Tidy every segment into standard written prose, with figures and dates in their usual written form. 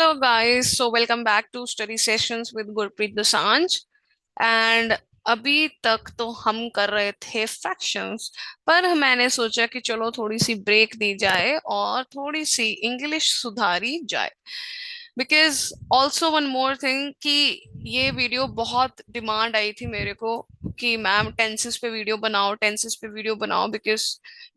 Hello guys, so welcome back to study sessions with Gurpreet Dosanjh and अभी तक तो हम कर रहे थे फ्रैक्शंस पर मैंने सोचा कि चलो थोड़ी सी ब्रेक दी जाए और थोड़ी सी इंग्लिश सुधारी जाए because also one more thing कि ये वीडियो बहुत डिमांड आई थी मेरे को कि मैम टेंसेस पे वीडियो बनाओ बिकॉज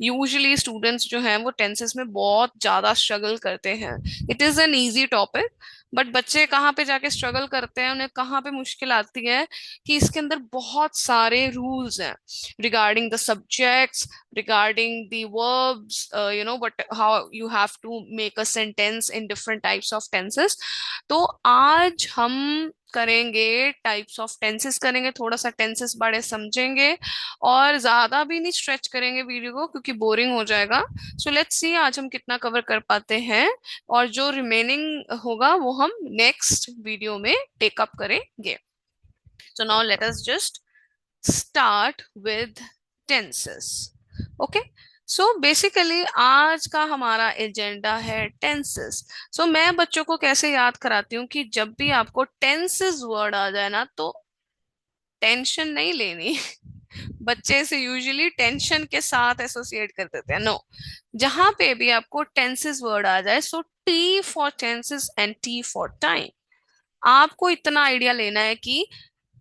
यूजुअली स्टूडेंट्स जो हैं वो टेंसेस में बहुत ज्यादा स्ट्रगल करते हैं। It is an easy topic but बच्चे कहाँ पे जाके स्ट्रगल करते हैं, उन्हें कहाँ पे मुश्किल आती है कि इसके अंदर बहुत सारे रूल्स हैं regarding the subjects, regarding the verbs, what how you have to make a sentence in different types of tenses. तो आज हम करेंगे टाइप्स ऑफ टेंसेस, करेंगे थोड़ा सा टेंसेस बड़े समझेंगे और ज्यादा भी नहीं स्ट्रेच करेंगे वीडियो को क्योंकि बोरिंग हो जाएगा। सो लेट्स सी आज हम कितना कवर कर पाते हैं और जो रिमेनिंग होगा वो हम नेक्स्ट वीडियो में टेकअप करेंगे। So now let us just start with tenses. Okay, so basically आज का हमारा एजेंडा है टेंसेस। सो मैं बच्चों को कैसे याद कराती हूँ कि जब भी आपको टेंसेस वर्ड आ जाए ना तो टेंशन नहीं लेनी। बच्चे से यूजुअली टेंशन के साथ एसोसिएट कर देते हैं। नो, जहां पे भी आपको टेंसेस वर्ड आ जाए so T for tenses and T for time. आपको इतना आइडिया लेना है कि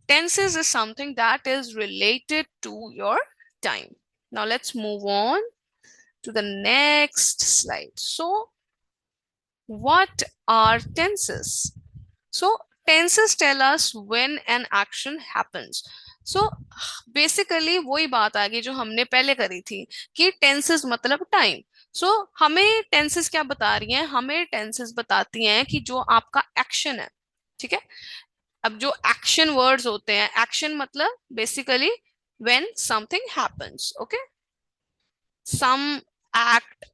tenses is something that is related to your time. Now let's move on to the next slide. So what are tenses? So tenses tell us when an action happens. So basically वही बात आ गई जो हमने पहले करी थी कि tenses मतलब टाइम। सो हमें टेंसेस क्या बता रही हैं? हमें टेंसेस बताती हैं कि जो आपका एक्शन है, ठीक है। अब जो एक्शन वर्ड्स होते हैं, एक्शन मतलब basically when something happens, okay, some act,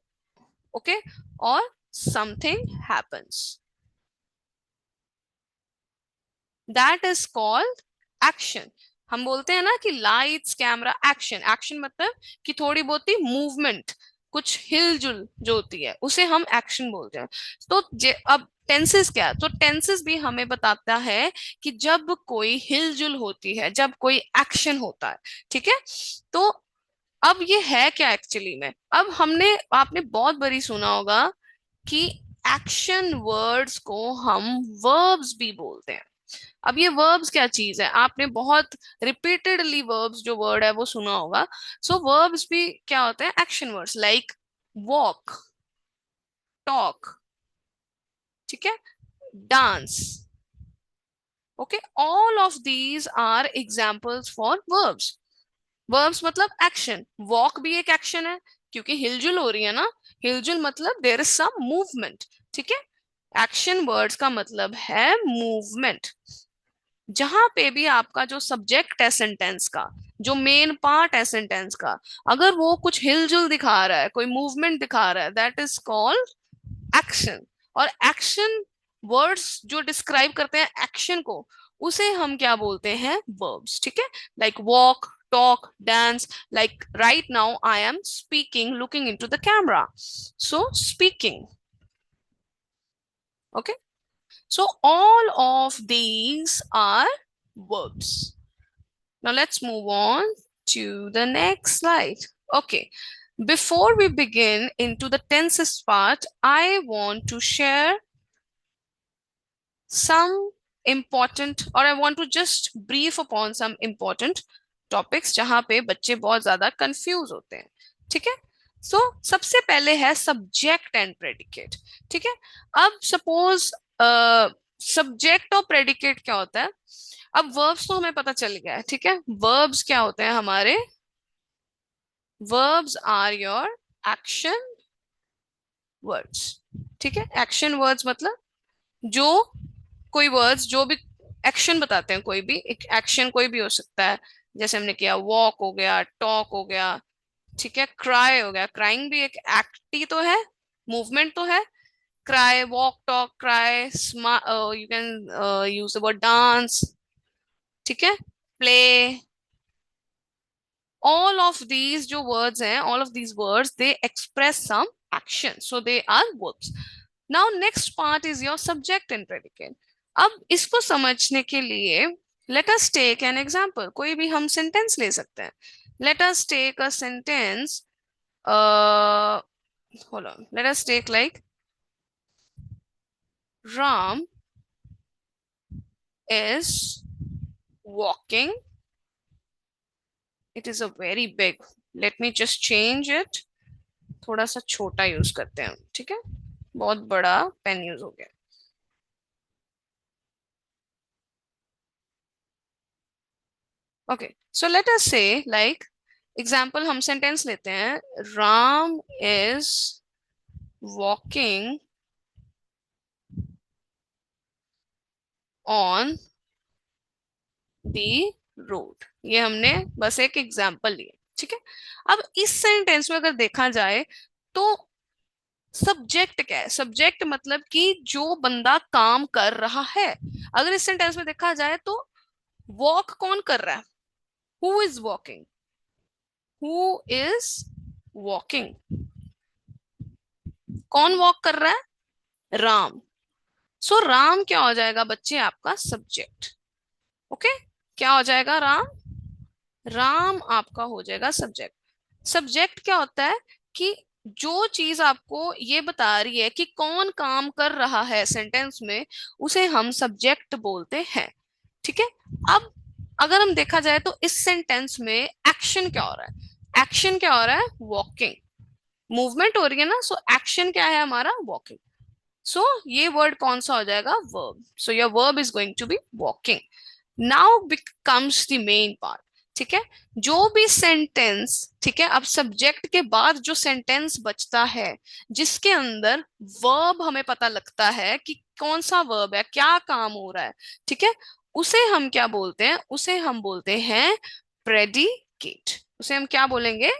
okay, और something happens, that is called action. हम बोलते हैं ना कि लाइट्स कैमरा एक्शन। एक्शन मतलब कि थोड़ी बहुत ही मूवमेंट, कुछ हिलजुल जो होती है उसे हम एक्शन बोलते हैं। तो अब टेंसेस क्या है? तो टेंसेस भी हमें बताता है कि जब कोई हिलजुल होती है, जब कोई एक्शन होता है, ठीक है। तो अब ये है क्या एक्चुअली में? अब हमने आपने बहुत बड़ी सुना होगा कि एक्शन वर्ड्स को हम वर्ब्स भी बोलते हैं। अब ये वर्ब्स क्या चीज है? आपने बहुत रिपीटेडली वर्ब्स जो वर्ड है वो सुना होगा। सो वर्ब्स भी क्या होते हैं? Action words like walk, talk, ठीक है, dance, okay, all of these are examples for verbs. Verbs मतलब एक्शन। वॉक भी एक एक्शन है क्योंकि हिलजुल हो रही है ना। हिलजुल मतलब देयर इज सम मूवमेंट, ठीक है। एक्शन वर्ड्स का मतलब है मूवमेंट। जहां पे भी आपका जो सब्जेक्ट है सेंटेंस का, जो मेन पार्ट है सेंटेंस का, अगर वो कुछ हिलजुल दिखा रहा है, कोई मूवमेंट दिखा रहा है, दैट इज कॉल्ड एक्शन। और एक्शन वर्ड्स जो डिस्क्राइब करते हैं एक्शन को, उसे हम क्या बोलते हैं? वर्ब्स, ठीक है। Like walk, talk, dance. Like right now I am speaking looking into the camera, so speaking, okay. So all of these are verbs. Now let's move on to the next slide. Okay. Before we begin into the tenses part, I want to share some important, or I want to just brief upon some important topics जहां पे बच्चे बहुत ज्यादा confuse होते हैं, ठीक है। सो सबसे पहले है सब्जेक्ट एंड प्रेडिकेट, ठीक है। अब सपोज सब्जेक्ट और प्रेडिकेट क्या होता है? अब वर्ब्स तो हमें पता चल गया है, ठीक है। वर्ब्स क्या होते हैं हमारे? Verbs are your action words, ठीक है। एक्शन वर्ड्स मतलब जो कोई वर्ड्स जो भी एक्शन बताते हैं, कोई भी एक एक्शन कोई भी हो सकता है। जैसे हमने किया वॉक हो गया, टॉक हो गया, ठीक है, क्राई हो गया। क्राइंग भी एक एक्ट ही तो है, मूवमेंट तो है। Cry, walk, talk, cry, you can use the word dance, ठीक है, प्ले। all of these जो words हैं, all of these words they express some action, so they are verbs. Now next part is your subject and predicate. अब इसको समझने के लिए let us take an example, कोई भी हम सेंटेंस ले सकते हैं। Let us take a sentence, hold on, let us take like Ram is walking, it is a very big, let me just change it, थोड़ा सा छोटा यूज करते हैं, ठीक है, बहुत बड़ा पेन यूज हो गया। ओके, सो लेट अस से लाइक एग्जाम्पल, हम सेंटेंस लेते हैं, Ram is walking on the road. ये हमने बस एक एग्जाम्पल लिया, ठीक है। अब इस सेंटेंस में अगर देखा जाए तो सब्जेक्ट क्या है? सब्जेक्ट मतलब कि जो बंदा काम कर रहा है। अगर इस सेंटेंस में देखा जाए तो वॉक कौन कर रहा है? Who is walking? Who is walking? कौन वॉक कर रहा है? राम। सो राम क्या हो जाएगा बच्चे? आपका सब्जेक्ट। ओके, क्या हो जाएगा? राम। राम आपका हो जाएगा सब्जेक्ट। सब्जेक्ट क्या होता है कि जो चीज आपको ये बता रही है कि कौन काम कर रहा है सेंटेंस में, उसे हम सब्जेक्ट बोलते हैं, ठीक है। अब अगर हम देखा जाए तो इस सेंटेंस में एक्शन क्या हो रहा है? एक्शन क्या हो रहा है? वॉकिंग, मूवमेंट हो रही है ना। सो एक्शन क्या है हमारा? वॉकिंग। सो ये वर्ड कौन सा हो जाएगा? Verb. So your verb is going to be walking. Now becomes the main part, ठीक है। जो भी सेंटेंस, ठीक है, अब सब्जेक्ट के बाद जो सेंटेंस बचता है जिसके अंदर वर्ब हमें पता लगता है कि कौन सा वर्ब है, क्या काम हो रहा है, ठीक है, उसे हम क्या बोलते हैं? उसे हम बोलते हैं प्रेडिकेट। उसे हम क्या बोलेंगे?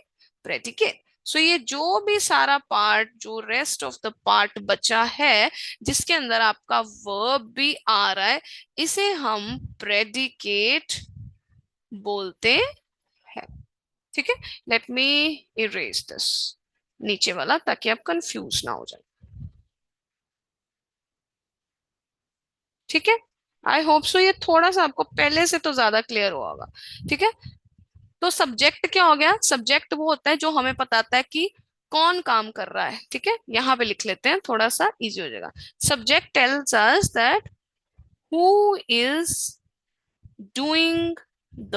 प्रेडिकेट। सो ये जो भी सारा पार्ट, जो रेस्ट ऑफ द पार्ट बचा है जिसके अंदर आपका वर्ब भी आ रहा है, इसे हम प्रेडिकेट बोलते हैं, ठीक है। लेट मी इरेज दिस नीचे वाला, ताकि आप कंफ्यूज ना हो जाए, ठीक है। आई होप सो ये थोड़ा सा आपको पहले से तो ज्यादा क्लियर हुआ होगा, ठीक है। तो सब्जेक्ट क्या हो गया? सब्जेक्ट वो होता है जो हमें बताता है कि कौन काम कर रहा है, ठीक है। यहाँ पे लिख लेते हैं, थोड़ा सा इजी हो जाएगा। Subject tells us that who is doing the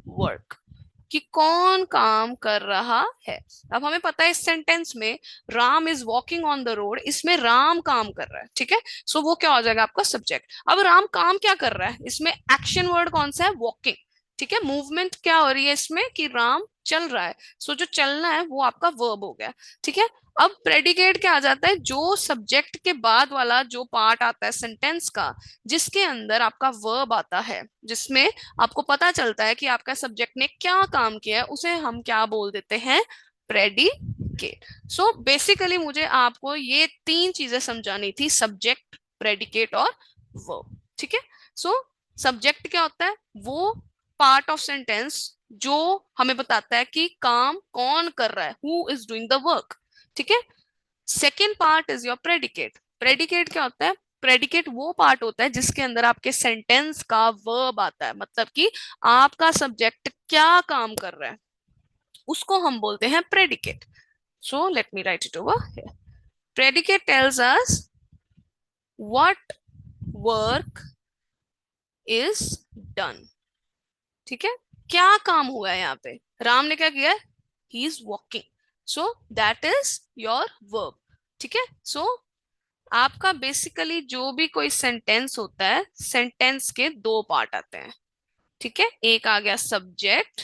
work, कि कौन काम कर रहा है। अब हमें पता है इस सेंटेंस में Ram is walking on the road, इसमें राम काम कर रहा है, ठीक है। सो वो क्या हो जाएगा? आपका सब्जेक्ट। अब राम काम क्या कर रहा है? इसमें एक्शन वर्ड कौन सा है? वॉकिंग, ठीक है। मूवमेंट क्या हो रही है इसमें? कि राम चल रहा है। सो जो चलना है वो आपका वर्ब हो गया, ठीक है। अब प्रेडिकेट क्या आ जाता है? जो सब्जेक्ट के बाद वाला जो पार्ट आता है सेंटेंस का, जिसके अंदर आपका वर्ब आता है, जिसमें आपको पता चलता है कि आपका सब्जेक्ट ने क्या काम किया है, उसे हम क्या बोल देते हैं? प्रेडिकेट। सो बेसिकली मुझे आपको ये तीन चीजें समझानी थी, सब्जेक्ट, प्रेडिकेट और वर्ब, ठीक है। सो सब्जेक्ट क्या होता है? वो पार्ट ऑफ सेंटेंस जो हमें बताता है कि काम कौन कर रहा है, who is doing the work, ठीक है। Second part is your predicate. Predicate क्या होता है? प्रेडिकेट वो पार्ट होता है जिसके अंदर आपके सेंटेंस का वर्ब आता है, मतलब कि आपका सब्जेक्ट क्या काम कर रहा है, उसको हम बोलते हैं predicate. So let me write it over here. Predicate tells us what work is done, ठीक है। क्या काम हुआ है यहाँ पे? राम ने क्या किया है? He is walking. So that is your verb, ठीक है। सो आपका बेसिकली जो भी कोई सेंटेंस होता है, सेंटेंस के दो पार्ट आते हैं, ठीक है। एक आ गया सब्जेक्ट,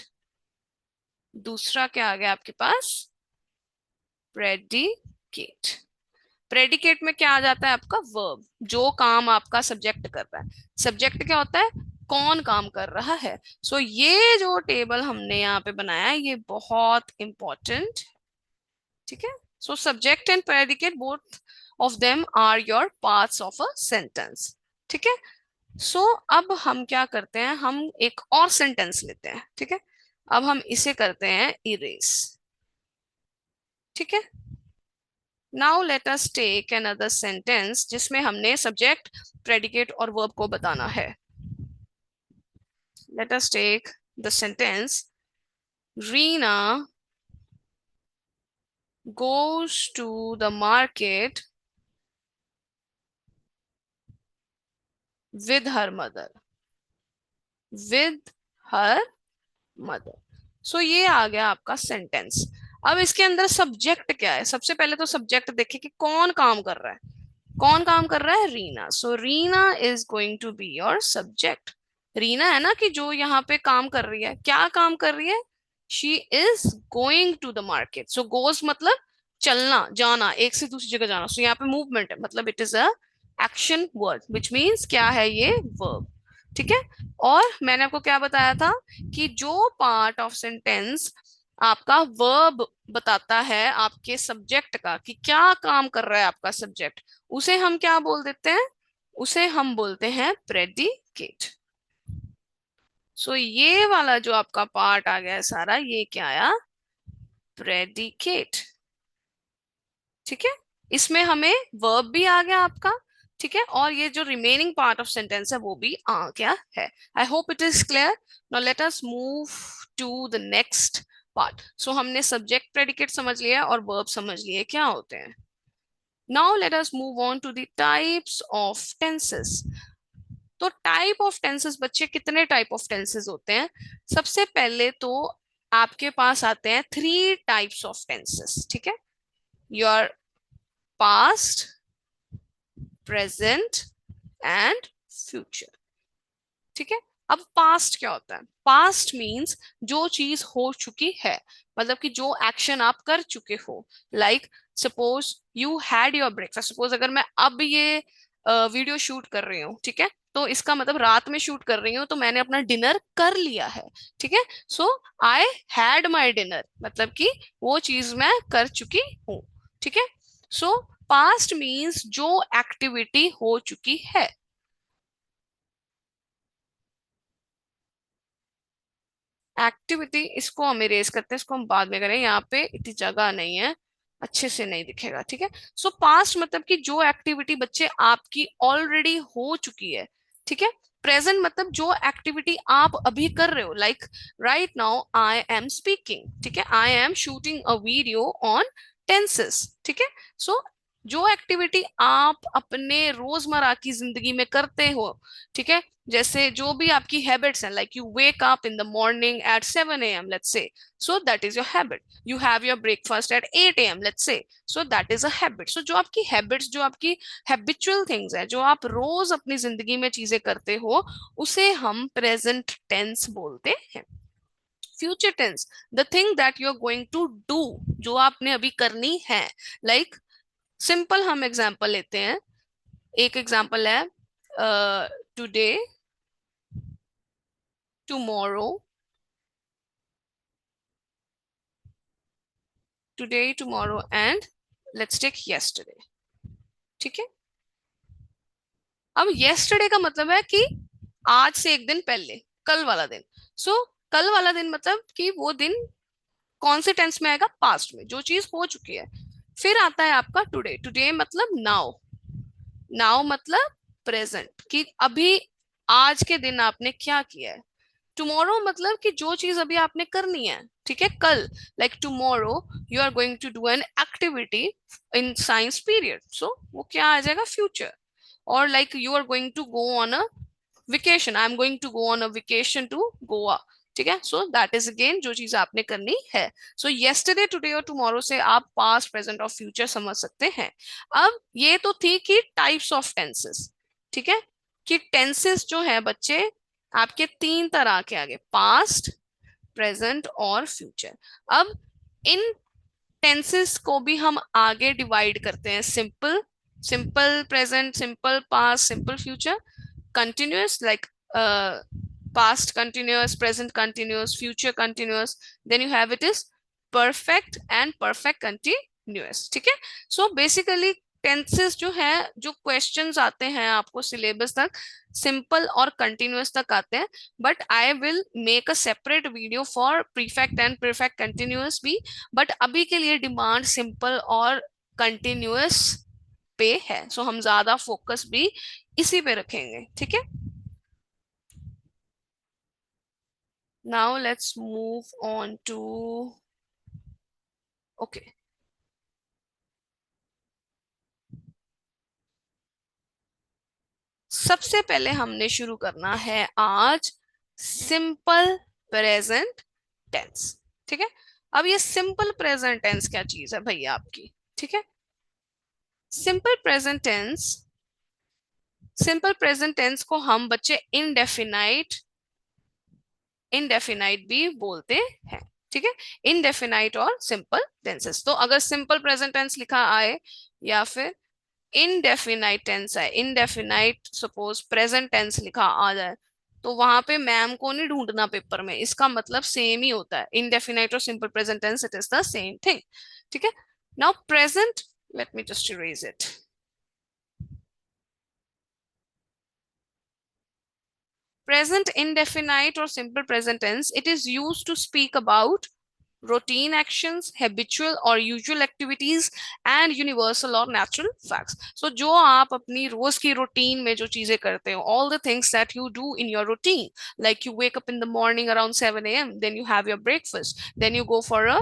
दूसरा क्या आ गया आपके पास? प्रेडिकेट। प्रेडिकेट में क्या आ जाता है? आपका वर्ब, जो काम आपका सब्जेक्ट कर रहा है। सब्जेक्ट क्या होता है? कौन काम कर रहा है। सो ये जो टेबल हमने यहाँ पे बनाया है, ये बहुत इंपॉर्टेंट, ठीक है। So subject and predicate both of them are your parts of a sentence, ठीक है। सो अब हम क्या करते हैं? हम एक और सेंटेंस लेते हैं, ठीक है। अब हम इसे करते हैं इरेज, ठीक है। Now let us take another sentence जिसमें हमने सब्जेक्ट, प्रेडिकेट और वर्ब को बताना है. Let us take the sentence Reena goes to the market with her mother. With her mother. सो ये आ गया आपका सेंटेंस. अब इसके अंदर सब्जेक्ट क्या है? सबसे पहले तो सब्जेक्ट देखिए कि कौन काम कर रहा है. कौन काम कर रहा है? Reena. So Reena is going to be your subject. Reena है ना कि जो यहाँ पे काम कर रही है. क्या काम कर रही है? She is going to the market. So goes मतलब चलना, जाना, एक से दूसरी जगह जाना. सो यहाँ पे मूवमेंट है, मतलब it is a action word which means क्या है? ये वर्ब. ठीक है. और मैंने आपको क्या बताया था कि जो पार्ट ऑफ सेंटेंस आपका वर्ब बताता है आपके सब्जेक्ट का, कि क्या काम कर रहा है आपका सब्जेक्ट, उसे हम क्या बोल देते हैं? उसे हम बोलते हैं प्रेडिकेट. सो ये वाला जो आपका पार्ट आ गया है सारा, ये क्या आया? प्रेडिकेट. ठीक है. इसमें हमें वर्ब भी आ गया आपका. ठीक है. और ये जो रिमेनिंग पार्ट ऑफ सेंटेंस है वो भी आ गया है. I hope it is clear. Now let us move to the next part. So हमने सब्जेक्ट, प्रेडिकेट समझ लिया और वर्ब समझ लिए क्या होते हैं. Now let us move on to the types of tenses. तो टाइप ऑफ टेंसेस बच्चे, कितने टाइप ऑफ टेंसेस होते हैं? सबसे पहले तो आपके पास आते हैं 3 टाइप्स ऑफ टेंसेस. ठीक है. Your past, present and future. ठीक है. अब पास्ट क्या होता है? पास्ट मींस जो चीज हो चुकी है, मतलब कि जो एक्शन आप कर चुके हो. Like suppose you had your breakfast. Suppose अगर मैं अब ये वीडियो शूट कर रही हूँ, ठीक है, तो इसका मतलब रात में शूट कर रही हूँ तो मैंने अपना डिनर कर लिया है. ठीक है. So I had my dinner, मतलब कि वो चीज मैं कर चुकी हूँ. ठीक है. सो पास्ट मीन्स जो एक्टिविटी हो चुकी है. एक्टिविटी, इसको हम इरेज करते हैं, इसको हम बाद में करें, यहाँ पे इतनी जगह नहीं है, अच्छे से नहीं दिखेगा. ठीक है. सो पास्ट मतलब कि जो एक्टिविटी बच्चे आपकी ऑलरेडी हो चुकी है. ठीक है. प्रेजेंट मतलब जो एक्टिविटी आप अभी कर रहे हो. Like right now I am speaking. ठीक है. I am shooting a video on tenses. ठीक है. सो जो एक्टिविटी आप अपने रोजमर्रा की जिंदगी में करते हो. ठीक है. जैसे जो भी आपकी हैबिट्स हैं, like you wake up in the morning at 7 a.m. Let's say, so that is your habit. You have your breakfast at 8 a.m. Let's say, so that is a habit. So जो आपकी habits, जो आपकी habitual things है, जो आप रोज अपनी जिंदगी में चीजें करते हो, उसे हम प्रेजेंट टेंस बोलते हैं. Future tense, the thing that you are going to do, जो आपने अभी करनी है. लाइक सिंपल हम एग्जाम्पल लेते हैं. एक एग्जाम्पल है today, tomorrow, today, tomorrow and let's take yesterday. ठीक है. अब yesterday का मतलब है कि आज से एक दिन पहले, कल वाला दिन. सो कल वाला दिन मतलब कि वो दिन कौन से टेंस में आएगा? पास्ट में, जो चीज हो चुकी है. फिर आता है आपका टुडे. टुडे मतलब नाउ. नाउ मतलब प्रेजेंट, कि अभी आज के दिन आपने क्या किया है. टुमारो मतलब कि जो चीज अभी आपने करनी है. ठीक है. कल, like tomorrow you are going to do an activity in science period. So वो क्या आ जाएगा? फ्यूचर. और like you are going to go on a vacation. I am going to go on a vacation to Goa. ठीक है. सो that is again जो चीज आपने करनी है. सो येस्टरडे, टुडे और टुमारो से आप पास्ट, प्रेजेंट और फ्यूचर समझ सकते हैं. अब ये तो थी कि टाइप्स ऑफ टेंसेस. ठीक है. कि टेंसेस जो है बच्चे आपके 3 तरह के आगे, पास्ट, प्रेजेंट और फ्यूचर. अब इन टेंसेस को भी हम आगे डिवाइड करते हैं. Simple, simple present, simple past, simple future. continuous like past continuous, present continuous, future continuous. Then you have it is perfect and perfect continuous. ठीक है. सो बेसिकली टेंसेस जो है, जो क्वेश्चंस आते हैं आपको सिलेबस तक, सिंपल और कंटिन्यूअस तक आते हैं. But I will make a separate video for prefect and perfect continuous भी. बट अभी के लिए डिमांड सिंपल और कंटिन्यूअस पे है, सो हम ज्यादा फोकस भी इसी पे रखेंगे, ठीक है। Now let's move on to, okay, सबसे पहले हमने शुरू करना है आज सिंपल प्रेजेंट टेंस, ठीक है। अब ये सिंपल प्रेजेंट टेंस क्या चीज है भैया आपकी, ठीक है। Simple present tense, simple present tense को हम बच्चे इनडेफिनाइट, इनडेफिनाइट भी बोलते हैं, ठीक है। इनडेफिनाइट और सिंपल टेंसेस, तो अगर सिंपल प्रेजेंट टेंस लिखा आए या फिर इनडेफिनाइट टेंस है, इनडेफिनाइट सपोज प्रेजेंट टेंस लिखा आ जाए, तो वहां पे मैम को नहीं ढूंढना पेपर में, इसका मतलब सेम ही होता है, इनडेफिनाइट और simple present tense, it is the same thing, ठीक है। Now present, let me just erase it. Present indefinite or simple present tense, it is used to speak about routine actions, habitual or usual activities and universal or natural facts. So जो आप अपनी रोज की routine में जो चीजें करते हो, all the things that you do in your routine, like you wake up in the morning around 7 a.m., then you have your breakfast, then you go for a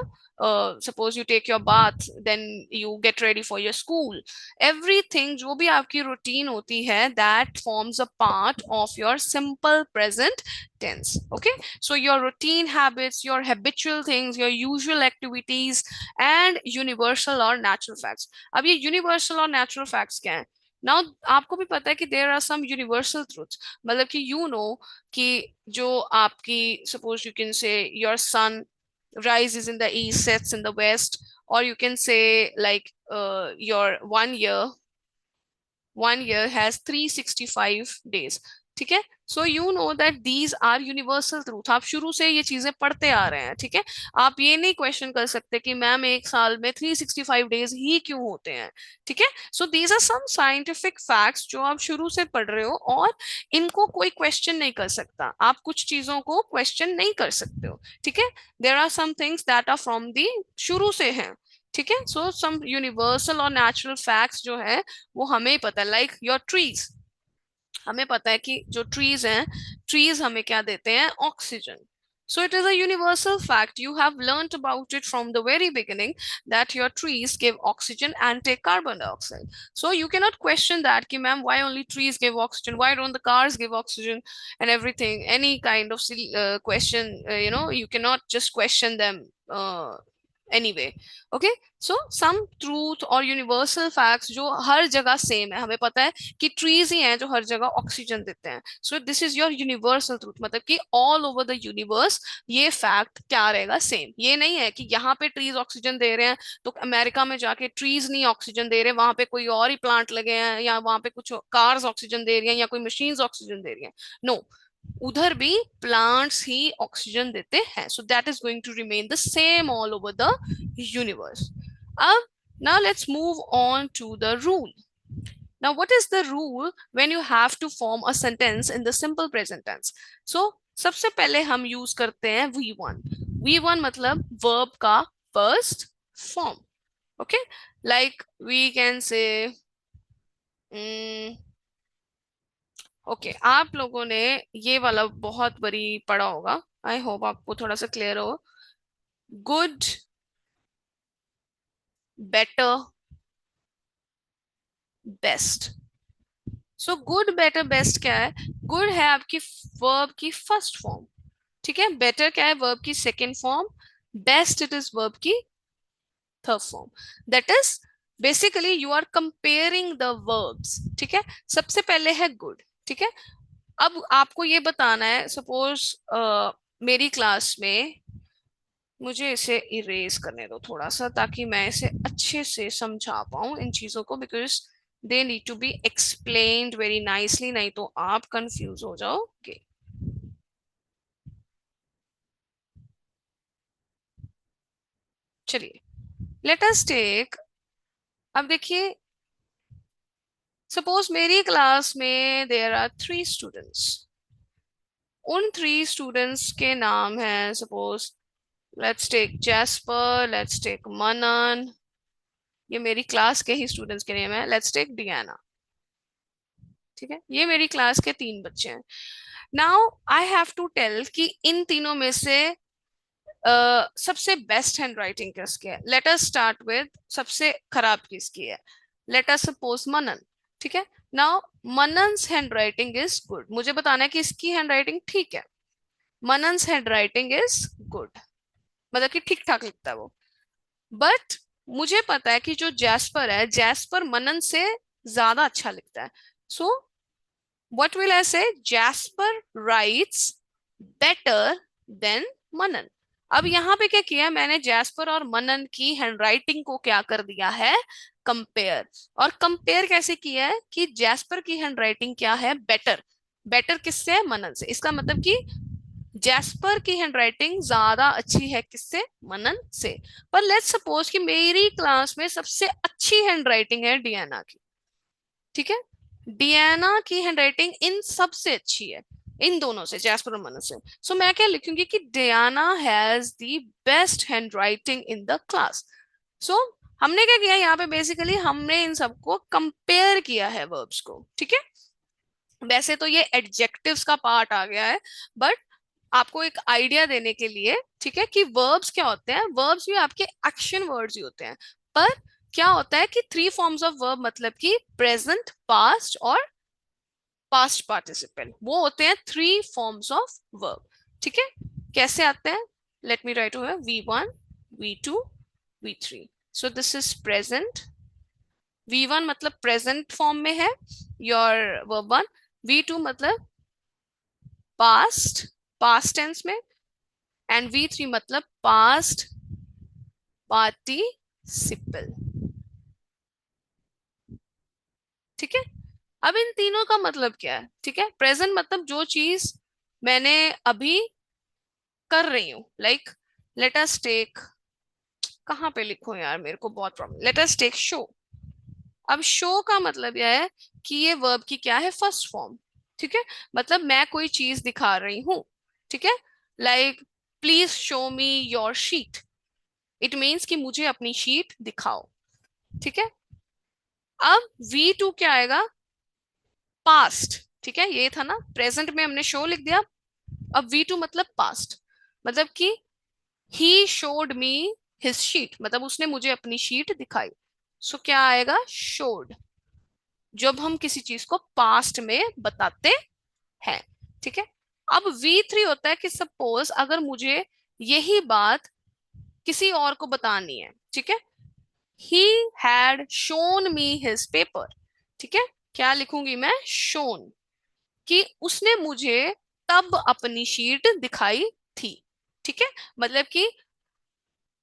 suppose you take your bath, then you get ready for your school, everything जो भी आपकी routine होती है, that forms a part of your simple present tense, okay। So your routine habits, your habitual things, your usual activities and universal or natural facts। अब ये universal और natural facts क्या है? Now आपको भी पता है कि there are some universal truths, मतलब कि you know कि जो आपकी suppose you can say your sun rises in the east, sets in the west, or you can say like your 1 year has 365 days, ठीक है। So you know that these are universal truth, आप शुरू से ये चीजें पढ़ते आ रहे हैं, ठीक है। आप ये नहीं क्वेश्चन कर सकते कि मैम एक साल में 365 डेज ही क्यों होते हैं, ठीक है। So these are some scientific facts जो आप शुरू से पढ़ रहे हो, और इनको कोई क्वेश्चन नहीं कर सकता, आप कुछ चीजों को क्वेश्चन नहीं कर सकते हो, ठीक है। There are some things that are from the शुरू से हैं, ठीक है। सो सम यूनिवर्सल और नेचुरल फैक्ट्स जो है वो हमें ही पता है, लाइक योर ट्रीज, हमें पता है कि जो ट्रीज हैं, ट्रीज हमें क्या देते हैं, oxygen. So it is a universal fact. You have learnt about it from the very beginning that your trees give oxygen and take carbon dioxide. So you cannot question that, ki ma'am, why only trees give oxygen? Why don't the cars give oxygen and everything? Any kind of question, you cannot just question them anyway. Okay, so some truth और universal facts जो हर जगह same है, हमें पता है कि trees ही हैं जो हर जगह ऑक्सीजन देते हैं। सो this is your universal truth, मतलब कि ऑल ओवर द यूनिवर्स ये फैक्ट क्या रहेगा, सेम। ये नहीं है कि यहाँ पे ट्रीज ऑक्सीजन दे रहे हैं तो अमेरिका में जाके ट्रीज नहीं ऑक्सीजन दे रहे, वहां पे कोई और ही प्लांट लगे हैं, या वहां पे कुछ कार्स ऑक्सीजन दे रही हैं, या कोई मशीन्स ऑक्सीजन दे रही हैं। नो, उधर भी प्लांट्स ही ऑक्सीजन देते हैं। So that is going to remain the same all over the universe. अब now let's move on to the rule. Now what is the rule when you have to form a sentence in the simple present tense? So सबसे पहले हम use करते हैं V1। V1 मतलब verb का first form, okay। Like we can say okay, आप लोगों ने ये वाला बहुत बड़ी पढ़ा होगा, आई होप आपको थोड़ा सा क्लियर हो। Good, better, best. So good better best क्या है? गुड है आपकी वर्ब की फर्स्ट फॉर्म, ठीक है। बेटर क्या है? वर्ब की second form. Best it is verb की third form. That is basically you are comparing the verbs, ठीक है। सबसे पहले है गुड, ठीक है। अब आपको ये बताना है, सपोज मेरी क्लास में, मुझे इसे इरेज करने दो थोड़ा सा ताकि मैं इसे अच्छे से समझा पाऊं इन चीजों को, because they need to be explained very nicely, नहीं तो आप कंफ्यूज हो जाओगे। चलिए, लेट अस टेक, अब देखिए, सपोज मेरी क्लास में देयर आर 3 स्टूडेंट्स, उन 3 स्टूडेंट्स के नाम हैं, suppose let's take Jasper, let's take Manan, ये मेरी क्लास के ही स्टूडेंट्स के नेम है। Let's take Diana. ठीक है, ये मेरी क्लास के 3 बच्चे हैं। Now I have to tell कि इन तीनों में से सबसे बेस्ट हैंड राइटिंग किसकी है। लेट अस स्टार्ट विद सबसे खराब किसकी है। Let us suppose Manan. ठीक है, now Manan's hand writing is good. मुझे बताना है कि इसकी हैंड राइटिंग ठीक है। Manan's hand writing is good, मतलब कि ठीक ठाक लिखता है वो। बट मुझे पता है कि जो जैस्पर है, जैस्पर मनन से ज्यादा अच्छा लिखता है। सो व्हाट विल आई से, जैस्पर राइट्स बेटर देन मनन। अब यहाँ पे क्या किया मैंने, जैस्पर और मनन की हैंडराइटिंग को क्या कर दिया है, कंपेयर। और कंपेयर कैसे किया है कि जैस्पर की हैंडराइटिंग क्या है, बेटर। बेटर किससे है, मनन से। इसका मतलब कि जैस्पर की हैंडराइटिंग ज्यादा अच्छी है किससे, मनन से। पर लेट्स सपोज कि मेरी क्लास में सबसे अच्छी हैंडराइटिंग है डियाना की। ठीक है, डियाना की हैंडराइटिंग इन सबसे अच्छी है, इन दोनों से, जैस्पर और मनन से। सो मैं क्या लिखूंगी कि Diana has the best handwriting in the class. So हमने क्या किया यहाँ पे, बेसिकली हमने इन सबको कंपेयर किया है वर्ब्स को। ठीक है, वैसे तो ये एडजेक्टिव्स का पार्ट आ गया है, बट आपको एक आइडिया देने के लिए, ठीक है, कि वर्ब्स क्या होते हैं। वर्ब्स भी आपके एक्शन वर्ड्स ही होते हैं। पर क्या होता है कि 3 फॉर्म्स ऑफ वर्ब, मतलब कि प्रेजेंट, पास्ट और पास्ट पार्टिसिपल, वो होते हैं 3 फॉर्म्स ऑफ वर्ब। ठीक है, कैसे आते हैं, late me right over, V1, V2, V3। So this is present. V1 मतलब प्रेजेंट फॉर्म में है योर वर्ब वन। V2 मतलब पास्ट, पास्ट टेंस में। एंड V3 मतलब पास्ट पार्टिसिपल। ठीक है, अब इन तीनों का मतलब क्या है। ठीक है, प्रेजेंट मतलब जो चीज मैंने अभी कर रही हूं, लाइक लेट अस टेक, कहाँ पे लिखूं यार, मेरे को बहुत problem. Let us take show. अब शो का मतलब यह है कि ये वर्ब की क्या है, फर्स्ट फॉर्म। ठीक है, मतलब मैं कोई चीज दिखा रही हूं। ठीक है, like please show me your sheet. It means कि मुझे अपनी शीट दिखाओ। ठीक है, अब V2 क्या आएगा, पास्ट। ठीक है, ये था ना, प्रेजेंट में हमने शो लिख दिया। अब V2 मतलब पास्ट, मतलब कि he showed me his sheet, मतलब उसने मुझे अपनी शीट दिखाई। सो क्या आएगा, शोड, जब हम किसी चीज को पास्ट में बताते हैं। ठीक है, अब V3 होता है कि सपोज अगर मुझे यही बात किसी और को बतानी है। ठीक है, he had shown me his paper. ठीक है, क्या लिखूंगी मैं, शोन, कि उसने मुझे तब अपनी शीट दिखाई थी। ठीक है, मतलब कि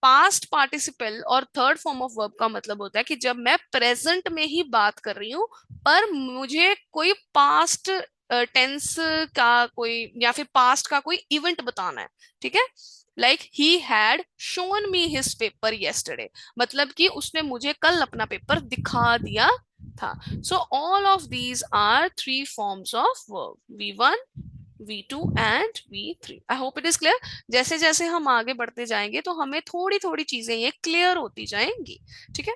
पास्ट पार्टिसिपल और थर्ड फॉर्म ऑफ वर्ब का मतलब होता है कि जब मैं प्रेजेंट में ही बात कर रही हूं, पर मुझे कोई पास्ट टेंस का कोई, या फिर पास्ट का कोई इवेंट बताना है। ठीक है, like he had shown me his paper yesterday, मतलब कि उसने मुझे कल अपना पेपर दिखा दिया था। So all of these are 3 forms of verb, V1, V2 and V3। I hope it is clear. जैसे जैसे हम आगे बढ़ते जाएंगे तो हमें थोड़ी थोड़ी चीजें ये क्लियर होती जाएंगी। ठीक है,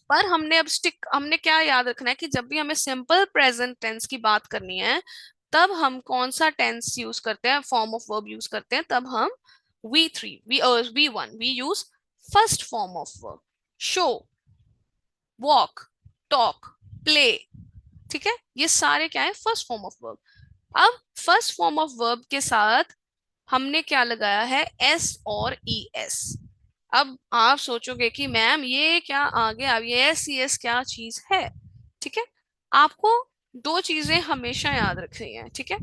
पर हमने क्या याद रखना है कि जब भी हमें सिंपल प्रेजेंट टेंस की बात करनी है, तब हम कौन सा टेंस यूज करते हैं, फॉर्म ऑफ वर्ब यूज करते हैं, तब हम V1 we use first form of verb, show, walk, talk, play. ठीक है, ये सारे क्या है, फर्स्ट फॉर्म ऑफ वर्ब। अब फर्स्ट फॉर्म ऑफ वर्ब के साथ हमने क्या लगाया है, एस और ई एस। अब आप सोचोगे कि मैम ये क्या आ गया, अब ये एस ई एस क्या चीज है। ठीक है, आपको 2 चीजें हमेशा याद रखनी है। ठीक है,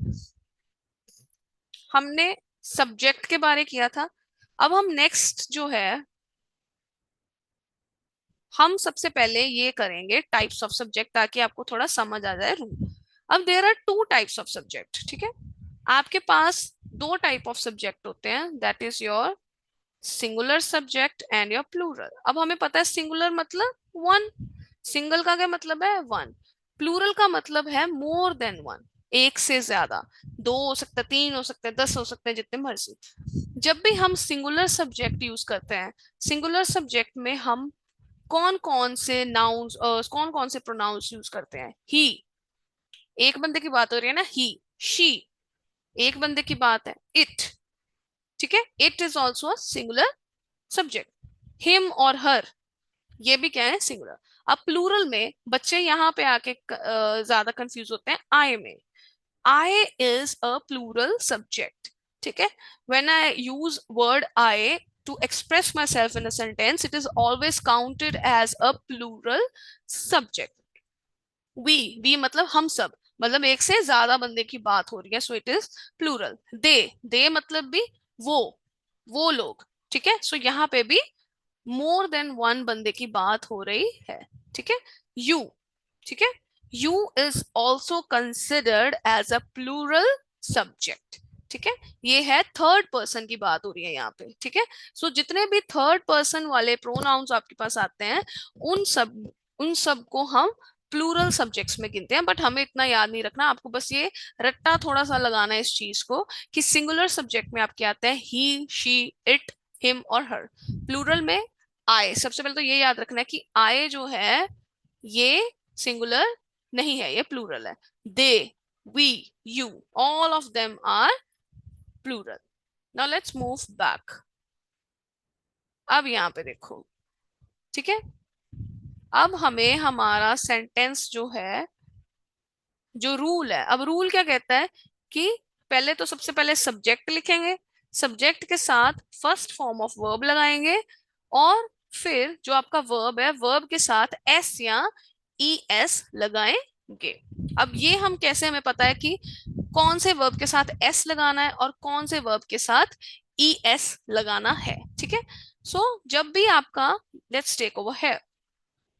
हमने सब्जेक्ट के बारे किया था। अब हम नेक्स्ट जो है, हम सबसे पहले ये करेंगे टाइप्स ऑफ सब्जेक्ट, ताकि आपको थोड़ा समझ आ जाए रूल। अब there are 2 types of subject. ठीक है, आपके पास 2 टाइप ऑफ सब्जेक्ट होते हैं, that is your singular subject and your plural. अब हमें पता है सिंगुलर मतलब वन, सिंगल का क्या मतलब है, वन। प्लूरल का मतलब है मोर देन वन, एक से ज्यादा, 2 हो सकता है, 3 हो सकते हैं, 10 हो सकते हैं, जितने मर्जी। जब भी हम सिंगुलर सब्जेक्ट यूज करते हैं, सिंगुलर सब्जेक्ट में हम कौन कौन से नाउन्स, कौन कौन से प्रोनाउंस यूज करते हैं? ही, एक बंदे की बात हो रही है ना, ही। शी, एक बंदे की बात है, इट। ठीक है, it is also singular subject. Him और हर, ये भी क्या है, सिंगुलर। अब प्लूरल में बच्चे यहाँ पे आके ज्यादा कंफ्यूज होते हैं आई में। I is a plural subject. ठीक है, when I use word I to express myself in a sentence, it is always counted as a plural subject. We मतलब हम सब, मतलब एक से ज्यादा बंदे की बात हो रही है, सो इट इज प्लूरल। दे मतलब भी वो वो लोग। ठीक है, सो यहाँ पे भी मोर देन वन बंदे की बात हो रही है। ठीक है, यू। ठीक है, you is also considered as a plural subject. ठीक है, ये है थर्ड पर्सन की बात हो रही है यहाँ पे। ठीक है, सो जितने भी थर्ड पर्सन वाले प्रोनाउंस आपके पास आते हैं, उन सब को हम प्लूरल सब्जेक्ट्स में गिनते हैं। बट हमें इतना याद नहीं रखना, आपको बस ये रट्टा थोड़ा सा लगाना है इस चीज को, कि सिंगुलर सब्जेक्ट में आपके आते हैं ही, शी, इट, हिम और हर। प्लूरल में आए, सबसे पहले तो ये याद रखना है कि आए जो है ये सिंगुलर नहीं है, ये प्लूरल है। They, we, you, all of them are plural. Now let's move back. अब यहाँ पे देखो। ठीक है, अब हमें हमारा सेंटेंस जो है, जो रूल है, अब रूल क्या कहता है कि पहले तो सबसे पहले सब्जेक्ट लिखेंगे, सब्जेक्ट के साथ फर्स्ट फॉर्म ऑफ वर्ब लगाएंगे, और फिर जो आपका वर्ब है, वर्ब के साथ एस या ई एस लगाएंगे। अब ये हम कैसे, हमें पता है कि कौन से वर्ब के साथ एस लगाना है और कौन से वर्ब के साथ ई एस लगाना है। ठीक है, सो जब भी आपका, लेट्स टेक ओवर है,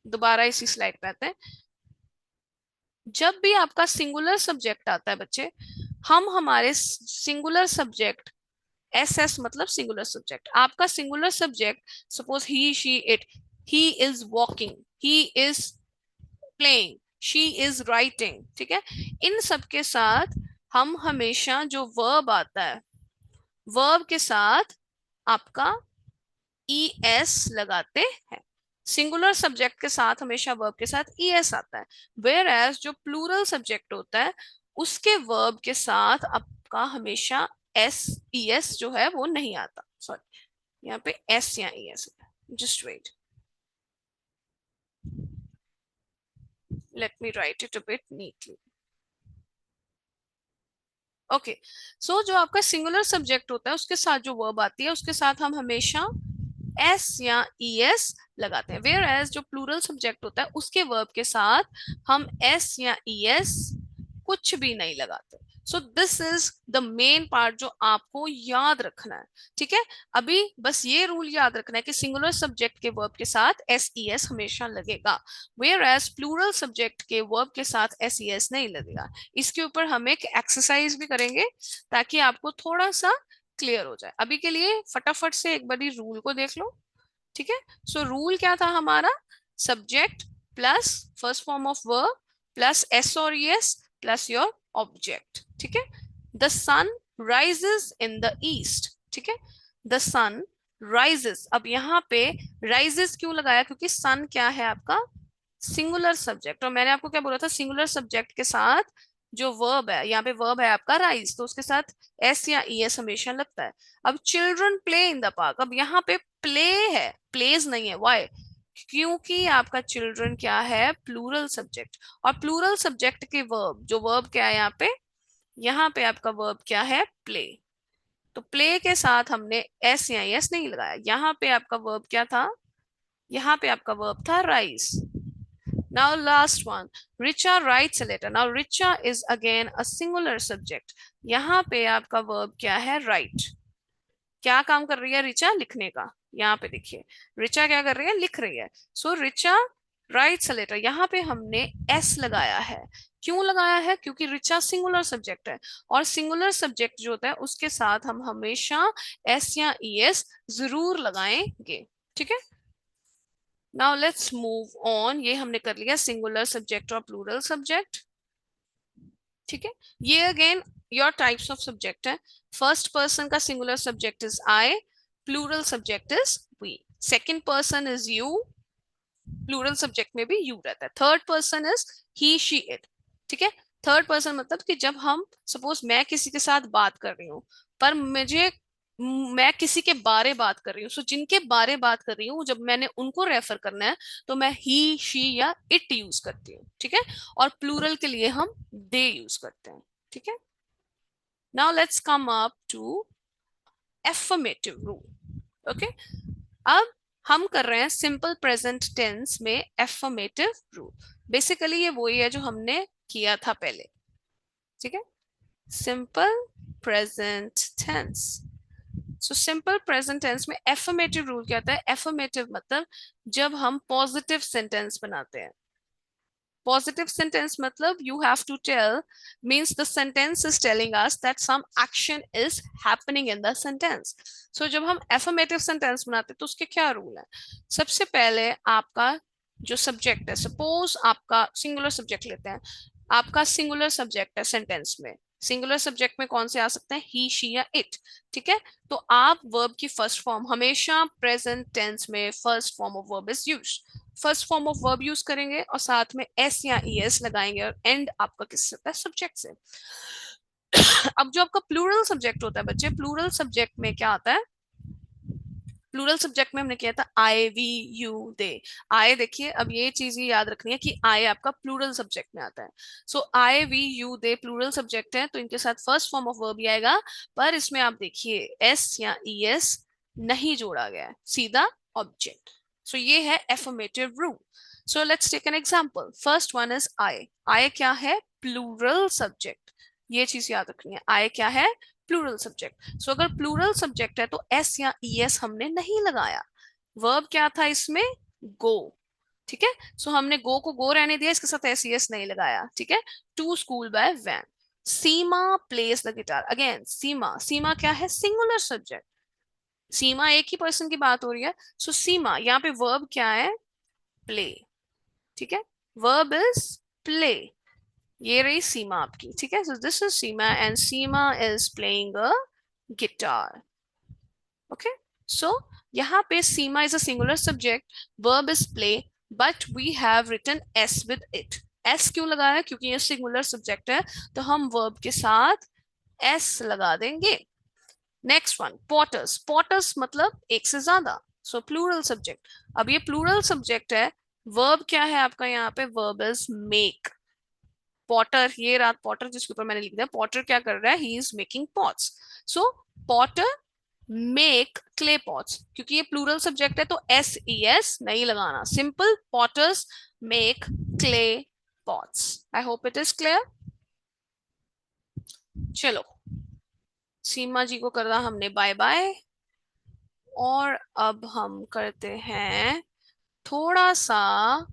दोबारा इसी स्लाइड पे आते हैं। जब भी आपका सिंगुलर सब्जेक्ट आता है बच्चे, हम हमारे सिंगुलर सब्जेक्ट, एस एस मतलब सिंगुलर सब्जेक्ट, आपका singular subject, suppose he, she, it, he is walking, he is playing, she is writing. ठीक है, इन सब के साथ हम हमेशा जो वर्ब आता है, वर्ब के साथ आपका ई एस लगाते हैं। सिंगुलर सब्जेक्ट के साथ हमेशा वर्ब के साथ ई एस आता है, वेयर एज जो प्लूरल सब्जेक्ट होता है, उसके वर्ब के साथ आपका हमेशा एस, ई एस जो है वो नहीं आता। सॉरी, यहाँ पे एस या e s, just wait, let me write it a bit neatly. Okay, so जो आपका सिंगुलर सब्जेक्ट होता है, उसके साथ जो वर्ब आती है, उसके साथ हम हमेशा एस या ई एस लगाते हैं। वेयर एज जो प्लूरल सब्जेक्ट होता है, उसके वर्ब के साथ हम एस या ई एस कुछ भी नहीं लगाते। सो this is the main part जो आपको याद रखना है। ठीक है, अभी बस ये रूल याद रखना है कि सिंगुलर सब्जेक्ट के वर्ब के साथ एस ई एस हमेशा लगेगा, वेयर एज प्लूरल सब्जेक्ट के वर्ब के साथ एस ई एस नहीं लगेगा। इसके ऊपर हम एक एक्सरसाइज भी करेंगे, ताकि आपको थोड़ा सा क्लियर हो जाए। अभी के लिए फटाफट से एक बार रूल को देख लो। ठीक है, सो रूल क्या था हमारा, subject plus first form of verb plus s और एस प्लस योर ऑब्जेक्ट। ठीक है, the sun rises in the east. ठीक है, द सन राइजेस, अब यहाँ पे राइजेस क्यों लगाया, क्योंकि सन क्या है आपका सिंगुलर सब्जेक्ट, और मैंने आपको क्या बोला था, सिंगुलर सब्जेक्ट के साथ जो वर्ब है, यहाँ पे वर्ब है आपका राइज, तो उसके साथ एस या ई एस हमेशा लगता है। अब children play in the park, अब यहाँ पे प्ले है, प्लेज नहीं है, वाई, क्योंकि आपका चिल्ड्रन क्या है, प्लूरल सब्जेक्ट, और प्लूरल सब्जेक्ट के वर्ब, जो वर्ब क्या है यहाँ पे आपका वर्ब क्या है, प्ले। तो प्ले के साथ हमने एस या एस नहीं लगाया। यहाँ पे आपका वर्ब क्या था, यहाँ पे आपका वर्ब था rise. Now last one, Richa writes a letter. Now Richa is again a singular subject. यहाँ पे आपका verb क्या है, write। क्या काम कर रही है रिचा, लिखने का। यहाँ पे देखिए, रिचा क्या कर रही है, लिख रही है। सो रिचा राइट्स अ लेटर, यहाँ पे हमने एस लगाया है। क्यों लगाया है, क्योंकि रिचा सिंगुलर सब्जेक्ट है, और सिंगुलर सब्जेक्ट जो होता है उसके साथ हम हमेशा एस या ई एस जरूर लगाएंगे। ठीक है, नाउ लेट्स मूव ऑन। ये हमने कर लिया सिंगुलर सब्जेक्ट और प्लूरल सब्जेक्ट। ठीक है, ये again your types of subject है। फर्स्ट पर्सन का singular subject is I, plural subject is we, second person is you, plural subject में भी यू रहता है। Third person is he she it, ठीक है। थर्ड पर्सन मतलब कि जब हम सपोज मैं किसी के साथ बात कर रही हूँ, पर मुझे मैं किसी के बारे बात कर रही हूँ, सो जिनके बारे बात कर रही हूँ जब मैंने उनको रेफर करना है तो मैं ही शी या इट यूज करती हूँ, ठीक है। और प्लूरल के लिए हम दे यूज करते हैं, ठीक है। Now let's come up to affirmative rule, okay. अब हम कर रहे हैं सिंपल प्रेजेंट टेंस में एफर्मेटिव रूल। बेसिकली ये वही है जो हमने किया था पहले, ठीक है। Simple present tense. So simple present tense में एफर्मेटिव रूल क्या होता है? एफर्मेटिव मतलब जब हम पॉजिटिव सेंटेंस बनाते हैं। Positive sentence matlab you have to tell, means the sentence is telling us that some action is happening in the sentence. So जब हम affirmative sentence बनाते हैं तो उसके क्या रूल है? सबसे पहले आपका जो सब्जेक्ट है, सपोज आपका सिंगुलर सब्जेक्ट लेते हैं, आपका सिंगुलर सब्जेक्ट है सेंटेंस में, सिंगुलर सब्जेक्ट में कौन से आ सकते हैं? ही शी या इट, ठीक है। तो आप वर्ब की फर्स्ट फॉर्म हमेशा प्रेजेंट टेंस में first form of verb is used, first form of verb use करेंगे और साथ में एस या ई एस लगाएंगे और एंड आपका किससे होता है? सब्जेक्ट से। अब जो आपका प्लूरल सब्जेक्ट होता है बच्चे, प्लूरल सब्जेक्ट में क्या आता है? प्लूरल सब्जेक्ट में हमने किया था आई वी यू दे। आई, देखिए अब ये चीज याद रखनी है कि आई आपका प्लूरल सब्जेक्ट में आता है। So I we you they plural subject है तो इनके साथ फर्स्ट फॉर्म ऑफ वर्ब ही आएगा, पर इसमें आप देखिए एस या ई एस नहीं जोड़ा गया है, सीधा ऑब्जेक्ट। सो ये है affirmative rule. So let's take an example. First one is I. I क्या है? Plural subject. ये चीज याद रखनी है, आई क्या है? Plural subject. सो अगर प्लूरल सब्जेक्ट है तो एस या ई एस हमने नहीं लगाया। वर्ब क्या था इसमें? गो, ठीक है। सो हमने गो को गो रहने दिया, इसके साथ एस ई एस नहीं लगाया, ठीक है। To school by van. Seema plays the guitar. Again Seema, Seema क्या है? Singular subject. सीमा एक ही पर्सन की बात हो रही है। सो सीमा, यहाँ पे वर्ब क्या है? प्ले, ठीक है। Verb is play. ये रही सीमा आपकी, ठीक है। So this is Seema and Seema is playing a guitar, okay. So यहाँ पे Seema is a singular subject, verb is play, but we have written s with it. S क्यों लगाया? क्योंकि ये सिंगुलर सब्जेक्ट है तो हम वर्ब के साथ एस लगा देंगे। Next one, potter's. पॉटर्स मतलब एक से ज्यादा, सो प्लूरल सब्जेक्ट। अब ये प्लूरल सब्जेक्ट है, वर्ब क्या है आपका यहाँ पे? Verb is make. पॉटर, ये रात पॉटर जिसके ऊपर मैंने लिख दिया, पॉटर क्या कर रहा है? He is making pots. So Potter make clay pots, क्योंकि ये प्लूरल सब्जेक्ट है तो एस ई एस नहीं लगाना, simple potters make clay pots. I hope it is clear. चलो, सीमा जी को कर रहा हमने बाय बाय, और अब हम करते हैं थोड़ा सा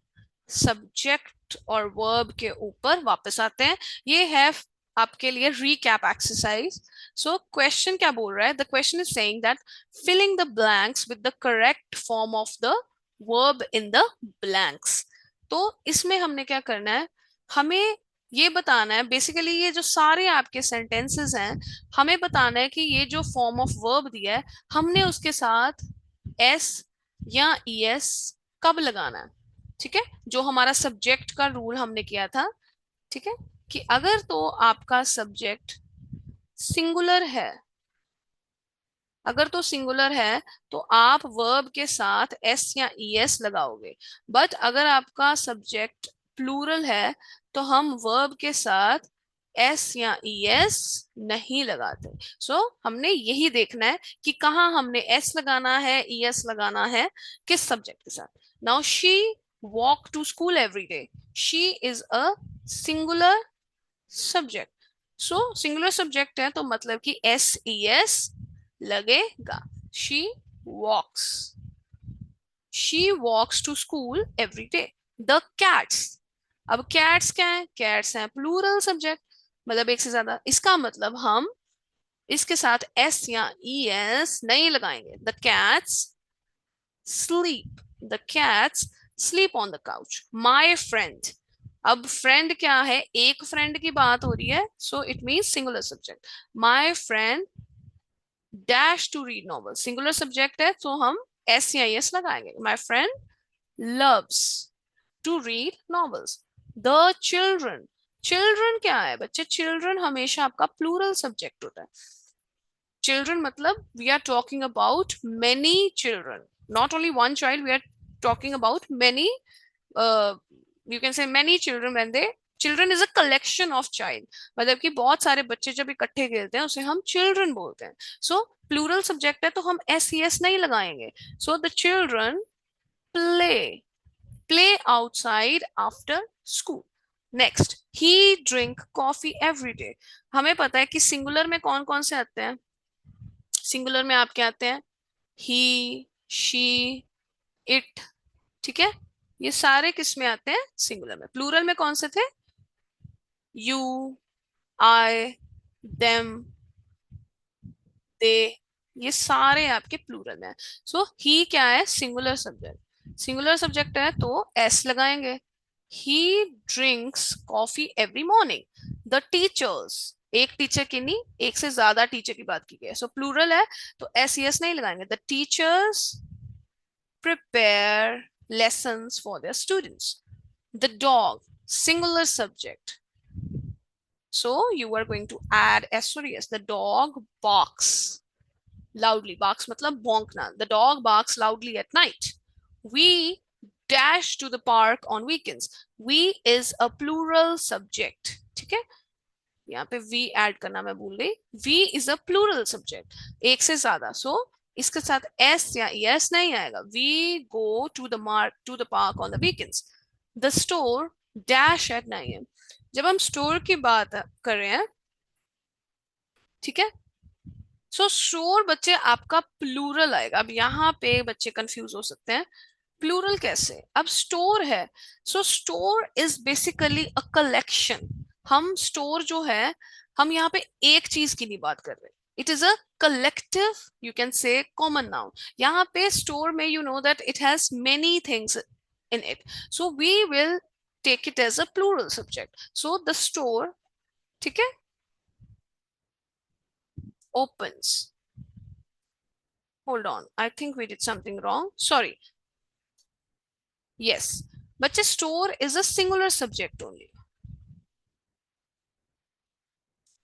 सब्जेक्ट और वर्ब के ऊपर वापस आते हैं। ये है आपके लिए रीकैप एक्सरसाइज। सो क्वेश्चन क्या बोल रहा है? The question is saying that filling the blanks with the correct form of the verb in the blanks. तो इसमें हमने क्या करना है? हमें ये बताना है, बेसिकली ये जो सारे आपके सेंटेंसेस हैं, हमें बताना है कि ये जो फॉर्म ऑफ वर्ब दिया है हमने उसके साथ एस या ई एस कब लगाना है, ठीक है। जो हमारा सब्जेक्ट का रूल हमने किया था, ठीक है, कि अगर तो आपका सब्जेक्ट सिंगुलर है, अगर तो सिंगुलर है तो आप वर्ब के साथ एस या ई एस लगाओगे, बट अगर आपका सब्जेक्ट प्लूरल है तो हम वर्ब के साथ एस या ई एस नहीं लगाते। सो हमने यही देखना है कि कहाँ हमने एस लगाना है, ई एस लगाना है, किस सब्जेक्ट के साथ। Now she walk to school every day. She is a singular subject. So singular subject है तो मतलब कि एस ई एस लगेगा। She walks, she walks to school every day. The cats, अब कैट्स क्या है? कैट्स हैं प्लूरल सब्जेक्ट, मतलब एक से ज्यादा। इसका मतलब हम इसके साथ एस या ई एस नहीं लगाएंगे। The cats sleep, the cats sleep on the couch. My friend, अब फ्रेंड क्या है? एक फ्रेंड की बात हो रही है, so it means singular subject. My friend dash to read novel, singular subject है तो हम एस या एस लगाएंगे। My friend loves to read novels. The children, children क्या है बच्चे, children हमेशा आपका plural subject होता है. Children मतलब we are talking about many children, not only one child, we are talking about many, uh, you can say many children. when they children is a collection of child, मतलब कि बहुत सारे बच्चे जब इकट्ठे खेलते हैं उसे हम children बोलते हैं. So plural subject है तो हम SES नहीं लगाएंगे. So the children play outside after school. Next, he drink coffee every day. हमें पता है कि सिंगुलर में कौन कौन से आते हैं. सिंगुलर में आपके आते हैं ही, शी, इट. ठीक है, ये सारे किस में आते हैं, सिंगुलर में. प्लूरल में कौन से थे, यू, आई, देम, दे, ये सारे आपके प्लूरल में. सो ही क्या है, सिंगुलर सब्जेक्ट. सिंगुलर सब्जेक्ट है तो एस लगाएंगे. ही drinks coffee every morning. The teachers, एक टीचर की नहीं, एक से ज्यादा टीचर की बात की गई है. सो प्लूरल है तो एस यस नहीं लगाएंगे. The teachers prepare lessons for their students. The dog, singular subject. So you are going to add S or yes. The dog barks loudly. Barks matlab bonkna. The dog barks loudly at night. We dash to the park on weekends. We is a plural subject. ठीक है, यहाँ पे we add करना मैं भूल गई. We is a plural subject, एक से ज्यादा. सो इसके साथ एस या यस नहीं आएगा. We go to the mark to the park on the weekends. The store dash at 9 AM. जब हम स्टोर की बात कर रहे हैं, ठीक है, सो स्टोर बच्चे आपका प्लूरल आएगा. अब यहाँ पे बच्चे कंफ्यूज हो सकते हैं, प्लूरल कैसे, अब स्टोर है. So store is basically a collection. हम स्टोर जो है, हम यहाँ पे एक चीज की नहीं बात कर रहे. It is a collective, you can say common noun. यहाँ पे स्टोर में you know that it has many things in it. So we will take it as a plural subject. So the store, ठीक है, opens. Hold on, I think we did something wrong, sorry. Yes, बच्चे store is a singular subject only.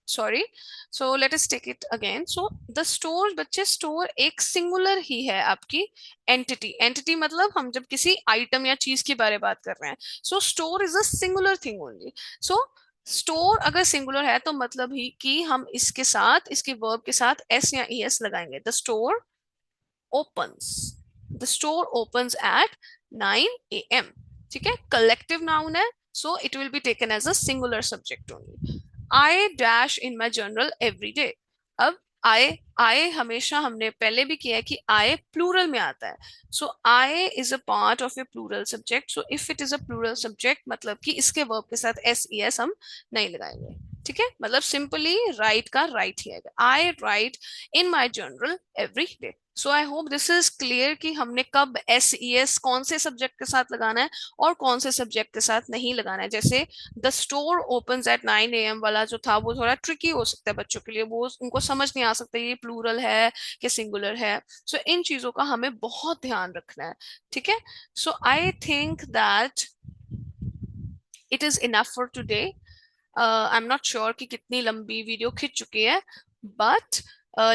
Sorry, so let us take it again. So the store, बच्चे store एक singular ही है आपकी entity. Entity मतलब हम जब किसी item या चीज के बारे में बात कर रहे हैं. So store is a singular thing only. So store अगर singular है तो मतलब ही कि हम इसके साथ, इसके verb के साथ s या es लगाएंगे. The store opens. The store opens at 9 AM. ठीक है, collective noun है, so it will be taken as a singular subject only. I dash in my journal every day. अब I हमेशा हमने पहले भी किया है कि I प्लूरल में आता है. So I is a part of a plural subject. So if it is a plural subject मतलब कि इसके verb के साथ SES हम नहीं लगाएंगे. ठीक है, मतलब सिंपली राइट का राइट ही आएगा. I write in my journal every day. So I hope this is clear कि हमने कब एस ई एस कौन से सब्जेक्ट के साथ लगाना है और कौन से सब्जेक्ट के साथ नहीं लगाना है. जैसे the store opens eight 9 AM वाला जो था वो थोड़ा ट्रिकी हो सकता है बच्चों के लिए, वो उनको समझ नहीं आ सकता ये प्लूरल है कि सिंगुलर है. सो इन चीजों का हमें बहुत ध्यान रखना है. ठीक है, so I think that it is enough for today. I am not sure कि कितनी लंबी वीडियो खिंच चुकी है, but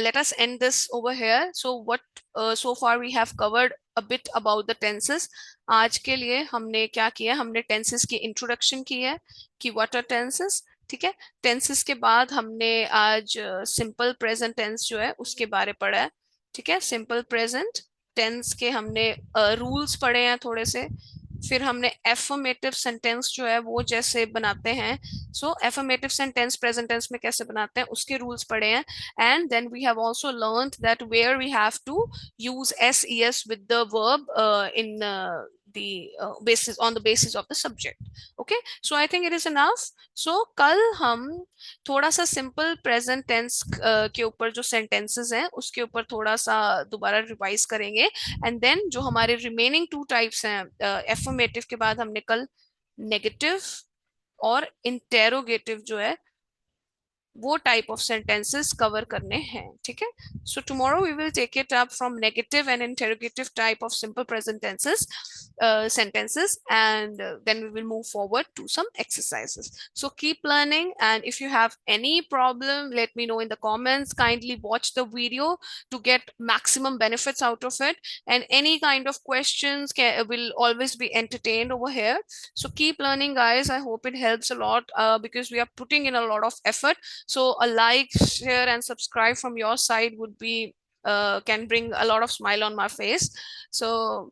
let us end this over here. So what so far we have covered a bit about the tenses. आज के लिए हमने क्या किया, हमने tenses की introduction की है कि what are tenses. ठीक है, tenses के बाद हमने आज simple present tense जो है उसके बारे पढ़ा है. ठीक है, simple present tense के हमने rules पढ़े हैं थोड़े से. फिर हमने एफर्मेटिव सेंटेंस जो है वो जैसे बनाते हैं, so affirmative sentence present tense में कैसे बनाते हैं उसके रूल्स पढ़े हैं. And then we have also learned that where we have to use s e s with the verb in basis on the basis of the subject. Okay, so I think it is enough. So कल हम थोड़ा सा simple present tense के ऊपर जो sentences हैं उसके ऊपर थोड़ा सा दोबारा रिवाइज करेंगे. एंड देन जो हमारे रिमेनिंग 2 टाइप्स हैं एफर्मेटिव के बाद, हमने कल नेगेटिव और इंटेरोगेटिव जो है वो टाइप ऑफ सेंटेंसेस कवर करने हैं, ठीक है। So tomorrow we will take it up from negative and interrogative type of simple present tenses sentences, and then we will move forward to some exercises. So keep learning, and if you have any problem, let me know in the comments. Kindly watch the video to get maximum benefits out of it, and any kind of questions will always be entertained over here. So keep learning, guys. I hope it helps a lot, because we are putting in a lot of effort. So a like, share, and subscribe from your side would be can bring a lot of smile on my face. So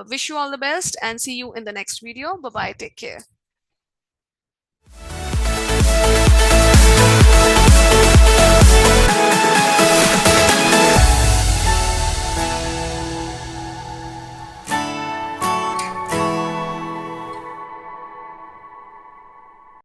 wish you all the best and see you in the next video. Bye bye. Take care.